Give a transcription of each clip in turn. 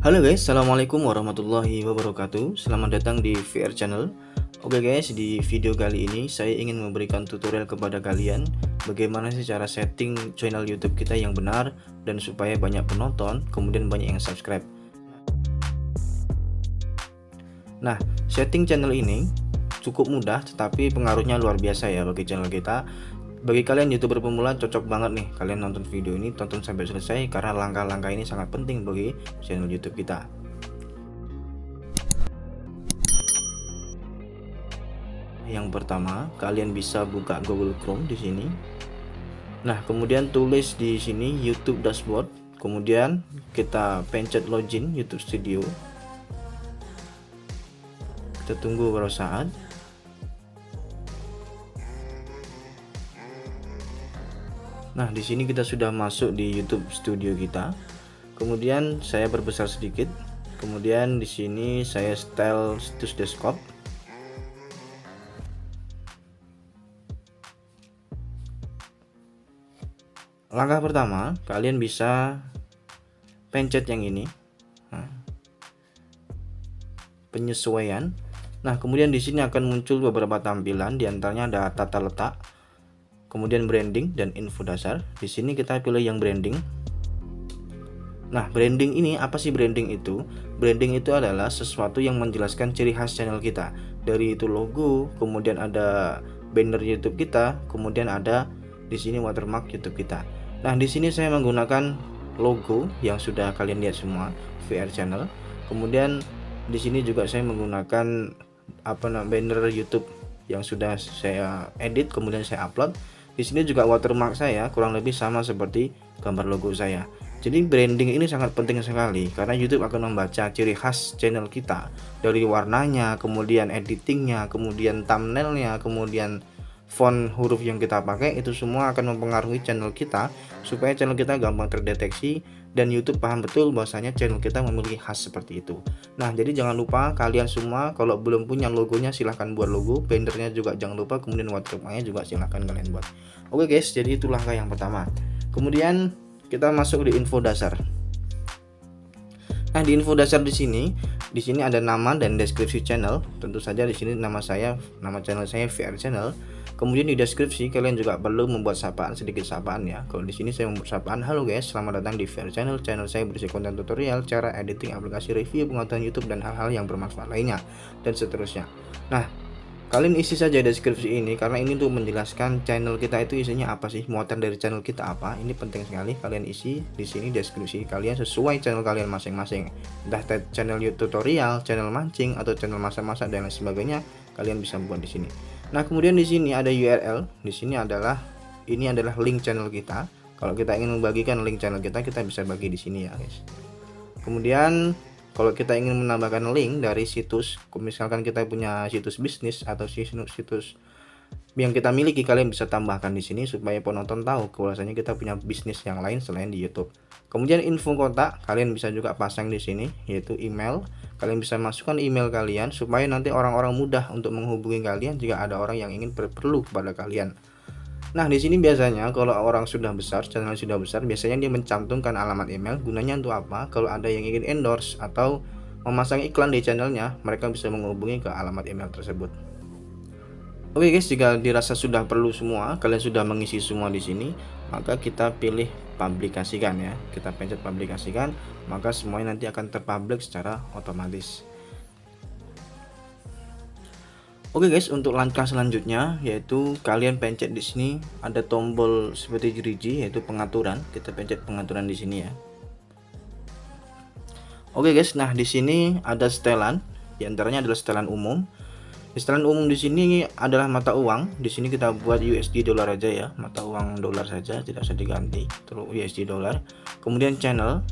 Halo guys, assalamualaikum warahmatullahi wabarakatuh. Selamat datang di VR Channel. Oke guys, di video kali ini saya ingin memberikan tutorial kepada kalian bagaimana sih cara setting channel YouTube kita yang benar dan supaya banyak penonton, kemudian banyak yang subscribe. Nah, setting channel ini cukup mudah, tetapi pengaruhnya luar biasa ya bagi channel kita. Bagi kalian YouTuber pemula cocok banget nih kalian nonton video ini, tonton sampai selesai karena langkah-langkah ini sangat penting bagi channel YouTube kita. Yang pertama, kalian bisa buka Google Chrome di sini. Nah, kemudian tulis di sini YouTube Dashboard. Kemudian kita pencet login YouTube Studio. Kita tunggu beberapa saat. Nah, di sini kita sudah masuk di YouTube Studio kita. Kemudian saya perbesar sedikit. Kemudian di sini saya style status desktop. Langkah pertama, kalian bisa pencet yang ini. Nah, penyesuaian. Nah, kemudian di sini akan muncul beberapa tampilan, diantaranya ada tata letak, kemudian branding dan info dasar. Di sini kita pilih yang branding. Nah, branding ini apa sih branding itu? Branding itu adalah sesuatu yang menjelaskan ciri khas channel kita. Dari itu logo, kemudian ada banner YouTube kita, kemudian ada di sini watermark YouTube kita. Nah, di sini saya menggunakan logo yang sudah kalian lihat semua, VR Channel. Kemudian di sini juga saya menggunakan banner YouTube yang sudah saya edit, kemudian saya upload. Di sini juga watermark saya kurang lebih sama seperti gambar logo saya. Jadi branding ini sangat penting sekali karena YouTube akan membaca ciri khas channel kita dari warnanya, kemudian editingnya, kemudian thumbnailnya, kemudian font huruf yang kita pakai, itu semua akan mempengaruhi channel kita supaya channel kita gampang terdeteksi dan YouTube paham betul bahwasanya channel kita memiliki khas seperti itu. Nah, jadi jangan lupa kalian semua kalau belum punya logonya silahkan buat logo, bannernya juga jangan lupa, kemudian watermarknya juga silahkan kalian buat. Oke guys, jadi itu langkah yang pertama. Kemudian kita masuk di info dasar. Nah, di info dasar di sini ada nama dan deskripsi channel. Tentu saja di sini nama channel saya VR Channel. Kemudian di deskripsi kalian juga perlu membuat sapaan, sedikit sapaan ya. Kalau di sini saya membuat sapaan, halo guys, selamat datang di VR Channel. Channel saya berisi konten tutorial, cara editing aplikasi, review, pengetahuan YouTube dan hal-hal yang bermanfaat lainnya dan seterusnya. Nah, kalian isi saja deskripsi ini karena ini untuk menjelaskan channel kita itu isinya apa sih, muatan dari channel kita apa. Ini penting sekali kalian isi di sini deskripsi kalian sesuai channel kalian masing-masing. Entah channel YouTube tutorial, channel mancing atau channel masak-masak dan lain sebagainya, kalian bisa buat di sini. Nah, kemudian di sini ada URL. Di sini ini adalah link channel kita. Kalau kita ingin membagikan link channel kita bisa bagi di sini ya, guys. Kemudian kalau kita ingin menambahkan link dari situs, misalkan kita punya situs bisnis atau situs yang kita miliki, kalian bisa tambahkan di sini supaya penonton tahu bahwasanya kita punya bisnis yang lain selain di YouTube. Kemudian info kontak kalian bisa juga pasang di sini, yaitu email. Kalian bisa masukkan email kalian supaya nanti orang-orang mudah untuk menghubungi kalian jika ada orang yang ingin perlu kepada kalian. Nah, di sini biasanya kalau orang sudah besar, channel sudah besar, biasanya dia mencantumkan alamat email. Gunanya untuk apa? Kalau ada yang ingin endorse atau memasang iklan di channelnya, mereka bisa menghubungi ke alamat email tersebut. Oke guys, jika dirasa sudah perlu semua, kalian sudah mengisi semua di sini, maka kita pilih publikasikan ya. Kita pencet publikasikan, maka semuanya nanti akan terpublik secara otomatis. Oke guys, untuk langkah selanjutnya yaitu kalian pencet di sini ada tombol seperti gerigi yaitu pengaturan. Kita pencet pengaturan di sini ya. Oke guys, nah di sini ada setelan, diantaranya adalah setelan umum. Setelan umum di sini adalah mata uang. Di sini kita buat USD dolar aja ya, mata uang dolar saja, tidak usah diganti. Terus USD dolar. Kemudian channel.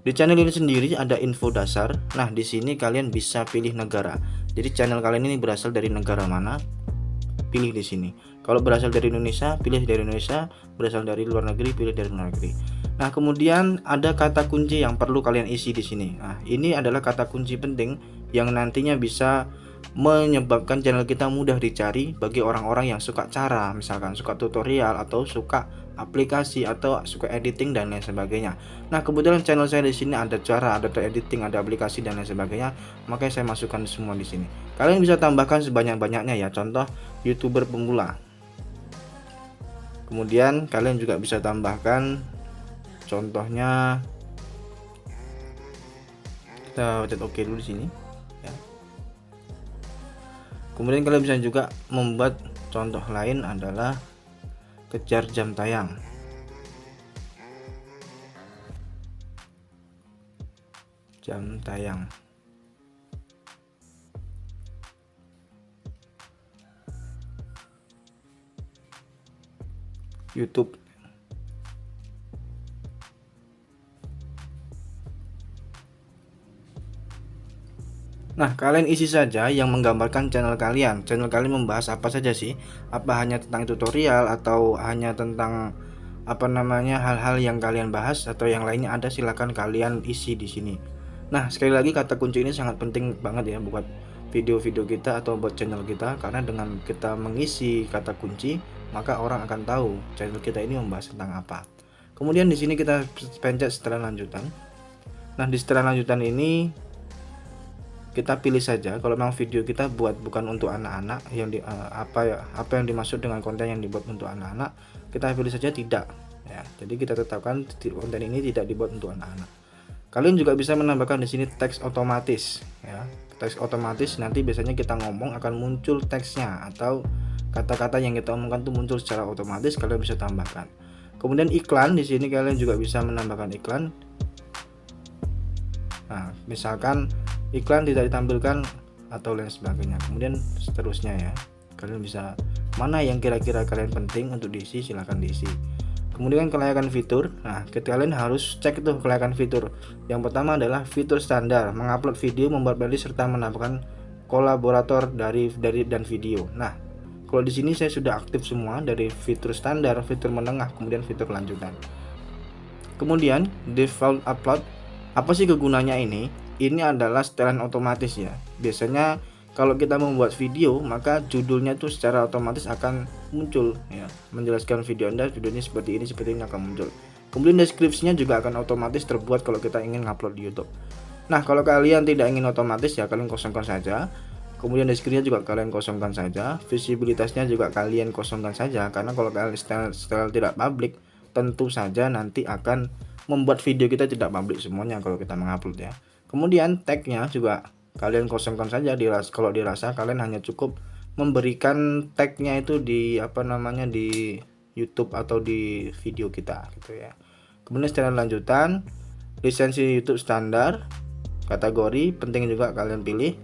Di channel ini sendiri ada info dasar. Nah, di sini kalian bisa pilih negara. Jadi channel kalian ini berasal dari negara mana? Pilih di sini. Kalau berasal dari Indonesia, pilih dari Indonesia. Berasal dari luar negeri, pilih dari luar negeri. Nah, kemudian ada kata kunci yang perlu kalian isi di sini. Nah, ini adalah kata kunci penting yang nantinya bisa menyebabkan channel kita mudah dicari bagi orang-orang yang suka cara, misalkan suka tutorial atau suka aplikasi atau suka editing dan lain sebagainya. Nah, kebetulan channel saya di sini ada cara, ada editing, ada aplikasi dan lain sebagainya, makanya saya masukkan semua di sini. Kalian bisa tambahkan sebanyak-banyaknya ya, contoh YouTuber pemula. Kemudian kalian juga bisa tambahkan contohnya, kita pencet OK dulu di sini ya. Kemudian kalian bisa juga membuat contoh lain adalah kejar jam tayang. Jam tayang. YouTube. Nah, kalian isi saja yang menggambarkan channel kalian. Channel kalian membahas apa saja sih? Apa hanya tentang tutorial atau hanya tentang hal-hal yang kalian bahas, atau yang lainnya ada, silahkan kalian isi di sini. Nah, sekali lagi kata kunci ini sangat penting banget ya buat video-video kita atau buat channel kita, karena dengan kita mengisi kata kunci maka orang akan tahu channel kita ini membahas tentang apa. Kemudian di sini kita pencet setelan lanjutan. Nah, di setelan lanjutan ini kita pilih saja kalau memang video kita bukan untuk anak-anak, yang apa yang dimaksud dengan konten yang dibuat untuk anak-anak, kita pilih saja tidak ya. Jadi kita tetapkan konten ini tidak dibuat untuk anak-anak. Kalian juga bisa menambahkan di sini teks otomatis ya. Teks otomatis nanti biasanya kita ngomong akan muncul teksnya, atau kata-kata yang kita omongkan itu muncul secara otomatis, kalian bisa tambahkan. Kemudian iklan, di sini kalian juga bisa menambahkan iklan. Nah, misalkan iklan tidak ditampilkan atau lain sebagainya. Kemudian seterusnya ya, kalian bisa mana yang kira-kira kalian penting untuk diisi, silahkan diisi. Kemudian kelayakan fitur. Nah, kalian harus cek tuh kelayakan fitur. Yang pertama adalah fitur standar, mengupload video, membuat playlist, serta menambahkan kolaborator dari dan video. Nah, kalau di sini saya sudah aktif semua dari fitur standar, fitur menengah, kemudian fitur lanjutan. Kemudian default upload. Apa sih kegunaannya ini? Ini adalah setelan otomatis ya. Biasanya kalau kita membuat video, maka judulnya itu secara otomatis akan muncul ya, menjelaskan video Anda, videonya seperti ini akan muncul. Kemudian deskripsinya juga akan otomatis terbuat kalau kita ingin ngupload di YouTube. Nah, kalau kalian tidak ingin otomatis ya, kalian kosongkan saja. Kemudian deskripsinya juga kalian kosongkan saja, visibilitasnya juga kalian kosongkan saja, karena kalau kalian setel tidak public, tentu saja nanti akan membuat video kita tidak public semuanya kalau kita mengupload ya. Kemudian tagnya juga kalian kosongkan saja. Kalau dirasa kalian hanya cukup memberikan tagnya itu di di YouTube atau di video kita gitu ya. Kemudian setelah lanjutan, lisensi YouTube standar, kategori penting juga kalian pilih.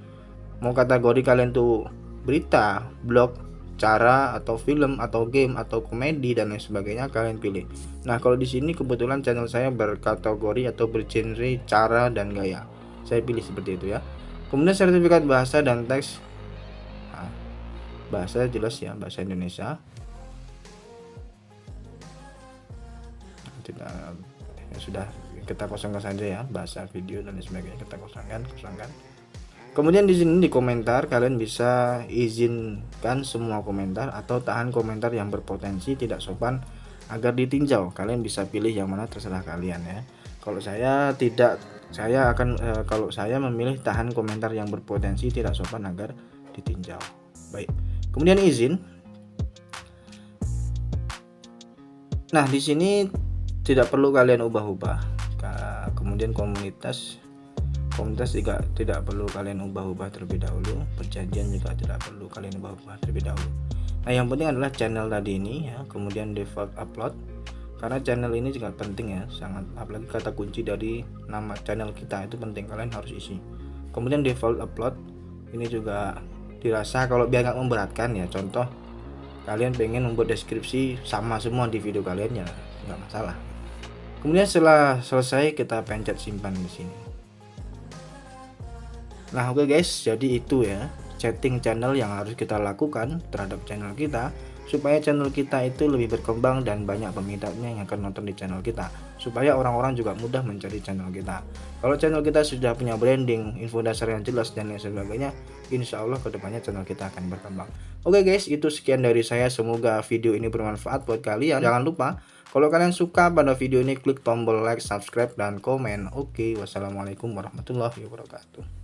Mau kategori kalian tuh berita, blog, cara, atau film, atau game, atau komedi dan lain sebagainya, kalian pilih. Nah, kalau di sini kebetulan channel saya berkategori atau bergenre cara dan gaya, saya pilih seperti itu ya. Kemudian sertifikat bahasa dan teks. Nah, bahasa jelas ya, bahasa Indonesia. Tidak, ya sudah, kita kosongkan saja ya, bahasa video dan lain sebagainya kita kosongkan. Kemudian di sini di komentar kalian bisa izinkan semua komentar atau tahan komentar yang berpotensi tidak sopan agar ditinjau. Kalian bisa pilih yang mana, terserah kalian ya. Kalau saya tidak, kalau saya memilih tahan komentar yang berpotensi tidak sopan agar ditinjau. Baik. Kemudian izin. Nah, di sini tidak perlu kalian ubah-ubah. Kemudian komunitas juga tidak perlu kalian ubah-ubah terlebih dahulu. Perjanjian juga tidak perlu kalian ubah-ubah terlebih dahulu. Nah, yang penting adalah channel tadi ini ya. Kemudian default upload, karena channel ini juga penting ya, sangat, apalagi kata kunci dari nama channel kita itu penting, kalian harus isi. Kemudian default upload ini juga dirasa kalau biar nggak memberatkan ya, contoh kalian pengen membuat deskripsi sama semua di video kalian ya nggak masalah. Kemudian setelah selesai kita pencet simpan di sini. Nah, oke guys, jadi itu ya setting channel yang harus kita lakukan terhadap channel kita supaya channel kita itu lebih berkembang dan banyak peminatnya yang akan nonton di channel kita, supaya orang-orang juga mudah mencari channel kita. Kalau channel kita sudah punya branding, info dasar yang jelas dan lain sebagainya, insya Allah kedepannya channel kita akan berkembang. Oke guys, itu sekian dari saya, semoga video ini bermanfaat buat kalian. Jangan lupa kalau kalian suka pada video ini, klik tombol like, subscribe, dan komen. Oke, wassalamualaikum warahmatullahi wabarakatuh.